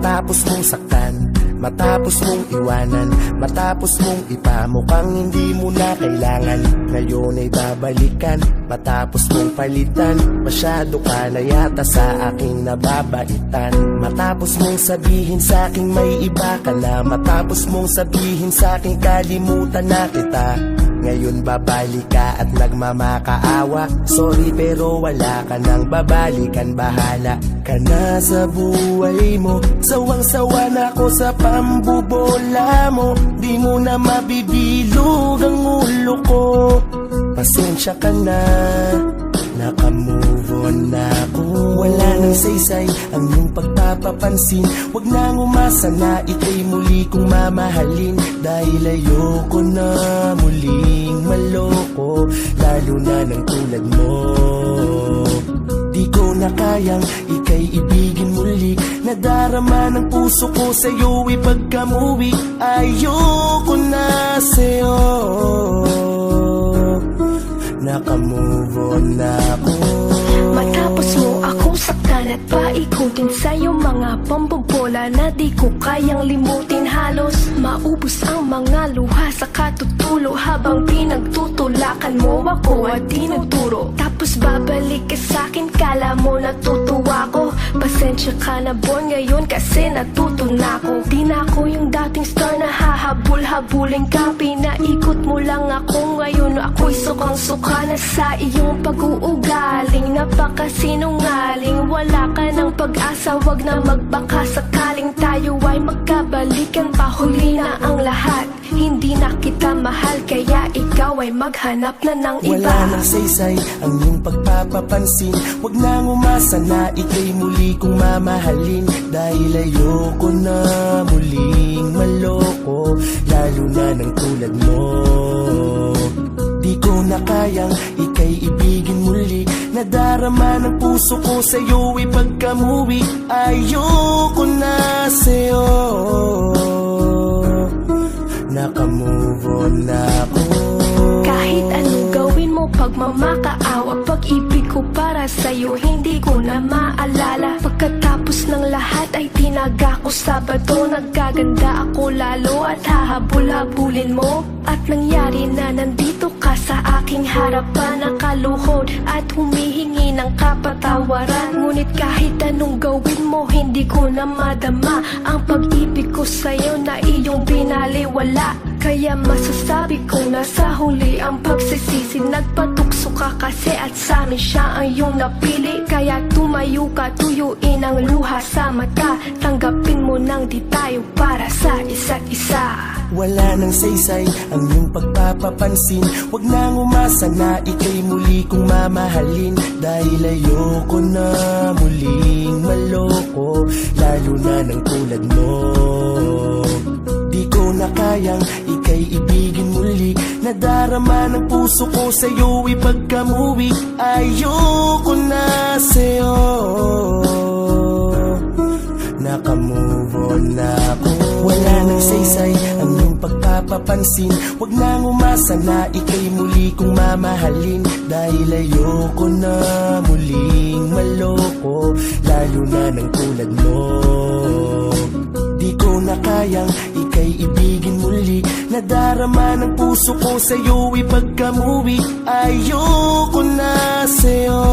Matapos mong saktan, matapos mong iwanan, matapos mong ipamukhang hindi mo na kailangan, ngayon ay babalikan, matapos mong palitan, masyado ka na yata sa aking nababaitan. Matapos mong sabihin sa aking may iba ka na, matapos mong sabihin sa aking kalimutan na kita, ngayon babalik ka at nagmamakaawa. Sorry pero wala ka nang babalikan, bahala ka na sa buhay mo. Sawang-sawa na ako sa pambubola mo, di mo na mabibilog ang ulo ko. Pasensya ka na, naka-move on na ako. Wala nang saysay ang iyong pagpapapansin, wag nang umasa na ika'y muli kong mamahalin, dahil ayoko na muling maloko, lalo na ng tulad mo. Di ko na kayang ika'y ibigin muli, nadarama ng puso ko sa'yo ipagkamuwi, ayoko na sa'yo. Naka-move on na ako. Matapos mo akong saktan at paikutin sa'yo mga pambobola na di ko kayang limutin, halos maubos ang mga luha sa katutulo, habang pinagtutulakan mo ako at tinuturo. Tapos babalik ka sa'kin, kala mo natutuwa ko. Pasensya ka na boy, ngayon kasi natuto na ako. Di na ako yung dating star na hahabol-habulin ka, pinaikot mo lang ako, ngayon ako'y sukang-suka na sa iyong pag-uugaling. Napakasinungaling, wala ka ng pag-asa, wag na magbaka sakaling tayo ay magkabalikan pa, huli na ang lahat. Hindi na kita mahal, kaya ikaw ay maghanap na ng iba. Wala nang saysay ang iyong pagpapapansin, wag nang umasa na ika'y muli kong mamahalin, dahil ayoko na muling maloko, lalo na ng tulad mo. Di ko na kayang ika'y ibigin muli, nadarama ng puso ko sa'yo ipagkamuwi, ayoko na sa'yo. Naka-move on na ako. Kahit anong gawin mo, pagmamakaawa, pag-ibig ko para sa'yo hindi ko na maalala. Pagkatapos ng lahat ay tinaga ko sa bato, nagkaganda ako lalo at hahabol-habulin mo. At nangyari na nandito ka sa aking harapan, nakaluhod at humihingi ng kapatawaran. Ngunit kahit anong gawin mo, hindi ko na madama ang pag-ibig ko sa'yo na iyong binaliwala. Kaya masasabi kong nasa huli ang pagsisisi, nagpatukso ka kasi at sa amin siya ang iyong napili. Kaya tumayo ka, tuyuin ang luha sa mata, tanggapin mo nang di tayo para sa isa't isa. Wala nang saysay ang iyong pagpapapansin, wag nang umasa na ika'y muli kong mamahalin, dahil ayoko na muling maloko, lalo na ng tulad mo. Di ko na kayang ika'y ibigin muli, nadarama ng puso ko sa'yo ipagkamuwi, ayoko na sa'yo. Naka-move on na ako. Wala nang saysay ang iyong pagpapapansin, wag nang umasa na ika'y muli kong mamahalin, dahil ayoko na muling maloko, lalo na ng tulad mo. Di ko na kayang ika'y ibigin muli, nadarama ng puso ko sa'yo ipagkamuwi, ayoko na sa'yo.